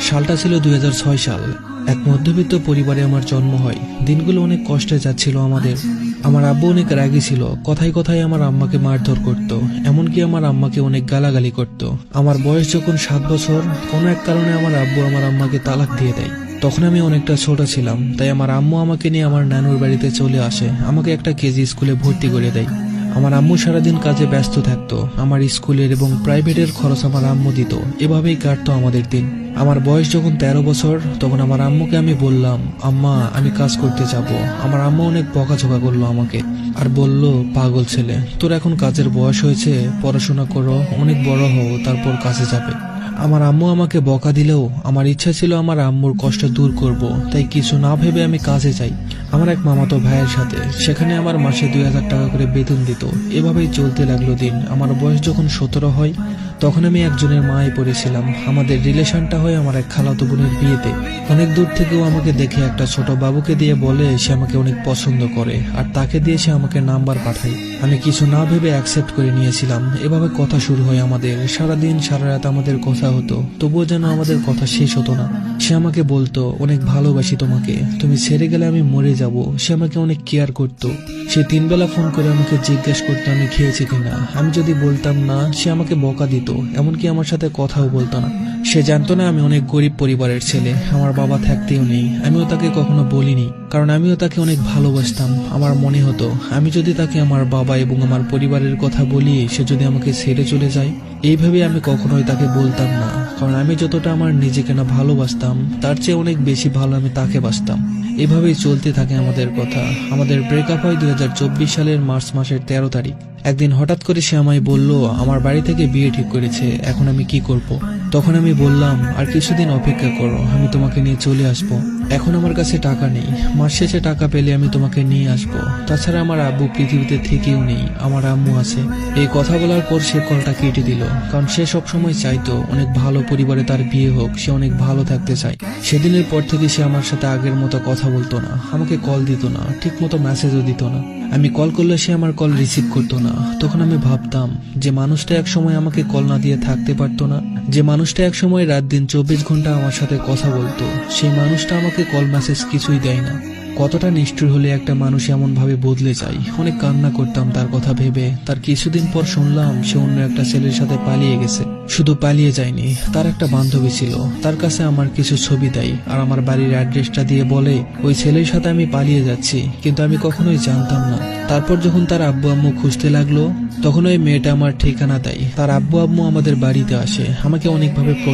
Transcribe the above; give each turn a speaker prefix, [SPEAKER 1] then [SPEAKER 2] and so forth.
[SPEAKER 1] সালটা ছিল 2006 সাল। এক মধ্যবিত্ত পরিবারে আমার জন্ম হয়। দিনগুলো অনেক কষ্টে যাচ্ছিল আমাদের। আমার আব্বু অনেক রাগী ছিল, কথায় কথায় আমার আম্মাকে মারধর করত, এমনকি আমার আম্মাকে অনেক গালাগালি করত। আমার বয়স যখন 7 বছর, কোনো এক কারণে আমার আব্বু আমার আম্মাকে তালাক দিয়ে দেয়। তখন আমি অনেকটা ছোট ছিলাম, তাই আমার আম্মু আমাকে নিয়ে আমার নানুর বাড়িতে চলে আসে, আমাকে একটা কেজি স্কুলে ভর্তি করে দেয়। আমার আম্মু সারাদিন কাজে ব্যস্ত থাকতো, আমার স্কুলের এবং প্রাইভেটের খরচ আমার আম্মু দিত, এভাবেই কাটতো আমাদের দিন। আমার বয়স যখন 13 বছর, তখন আমার আম্মুকে আমি বললাম, আম্মা আমি কাজ করতে যাব। আমার আম্মু অনেক বকাঝকা করলো আমাকে, আর বলল, পাগল ছেলে, তোর এখন কাজের বয়স হয়েছে, পড়াশোনা করো, অনেক বড় হও, তারপর কাজে যাবে। আমার আম্মু আমাকে বকা দিলেও আমার ইচ্ছা ছিল আমার আম্মুর কষ্ট দূর করব, তাই কিছু না ভেবে আমি কাজে যাই আমার এক মামাতো ভাইয়ের সাথে। সেখানে আমার মাসে 2000 টাকা করে বেতন দিত। এভাবেই চলতে লাগলো দিন। আমার বয়স যখন 17 হয়, তখন আমি একজনের মায়ে পড়েছিলাম। আমাদের রিলেশনটা হয় আমার এক খালাতো বোনের বিয়েতে। অনেক দূর থেকেও আমাকে দেখে একটা ছোট বাবুকে দিয়ে বলে সে আমাকে অনেক পছন্দ করে, আর তাকে দিয়ে সে আমাকে নাম্বার পাঠায়। আমি কিছু না ভেবে অ্যাকসেপ্ট করে নিয়েছিলাম। এভাবে কথা শুরু হয় আমাদের। সারাদিন সারা রাত আমাদের কথা হতো, তবুও যেন আমাদের কথা শেষ হতো না। সে আমাকে বলতো, অনেক ভালোবাসি তোমাকে, তুমি ছেড়ে গেলে আমি মরে যাব। সে আমাকে অনেক কেয়ার করত। সে 3 বেলা ফোন করে আমাকে জিজ্ঞেস করতো আমি খেয়েছি কিনা। আমি যদি বলতাম না, সে আমাকে বকা দিত, এমনকি আমার সাথে কথাও বলতো না। সে জানতো না আমি অনেক গরিব পরিবারের ছেলে, আমার বাবা থাকতেও নেই। আমিও তাকে কখনো বলিনি, কারণ আমিও তাকে অনেক ভালোবাসতাম। আমার মনে হতো আমি যদি তাকে আমার বাবা এবং আমার পরিবারের কথা বলি, সে যদি আমাকে ছেড়ে চলে যায়। এইভাবে আমি কখনোই তাকে বলতাম না, কারণ আমি যতটা আমার নিজেকে না ভালোবাসতাম, তার চেয়ে অনেক বেশি ভালো আমি তাকে বাসতাম। এভাবেই চলতে থাকে আমাদের কথা। আমাদের ব্রেকআপ হয় 2024 সালের মার্চ মাসের 13 তারিখ। একদিন হঠাৎ করে সে আমায় বলল, আমার বাড়ি থেকে বিয়ে ঠিক করেছে, এখন আমি কি করব। তখন আমি বললাম, আর কিছুদিন অপেক্ষা করো, আমি তোমাকে নিয়ে চলে আসব। এখন আমার কাছে টাকা নেই, মাস শেষে টাকা পেলে আমি তোমাকে নিয়ে আসব। তাছাড়া আমার আব্বু পৃথিবীতে থেকেও নেই, আমার আম্মু আছে। এই কথা বলার পর সে কলটা কেটে দিল, কারণ সে সবসময় চাইতো অনেক ভালো পরিবারে তার বিয়ে হোক, সে অনেক ভালো থাকতে চায়। সেদিনের পর থেকে সে আমার সাথে আগের মতো কথা বলতো না, আমাকে কল দিত না, ঠিক মতো মেসেজও দিত না। আমি কল করলে সে আমার কল রিসিভ করতো না। তখন আমি ভাবতাম, যে মানুষটা এক সময় আমাকে কল না দিয়ে থাকতে পারতো না, যে মানুষটা এক সময় রাত দিন 24 ঘন্টা আমার সাথে কথা বলতো, সেই মানুষটা আমাকে কল মেসেজ কিছুই দেয় না। কতটা নিষ্ঠুর হলে একটা মানুষ এমন ভাবে বদলে যায়। অনেক কান্না করতাম তার কথা ভেবে। তার কিছুদিন পর শুনলাম সে অন্য একটা ছেলের সাথে পালিয়ে গেছে। শুধু পালিয়ে যায়নি, তার একটা বান্ধবী ছিল, তার কাছে আমার কিছু ছবি দেয় আর আমার বাড়ির অ্যাড্রেসটা দিয়ে বলে ওই ছেলের সাথে আমি পালিয়ে যাচ্ছি, কিন্তু আমি কখনোই জানতাম না। তারপর যখন তার আব্বু আম্মু খুঁজতে লাগলো, তখন ওই মেয়েটা আমার ঠিকানা দেয়। তার আব্বু আম্মু আমাদের বাড়িতে আসে, আমাকে অনেকভাবে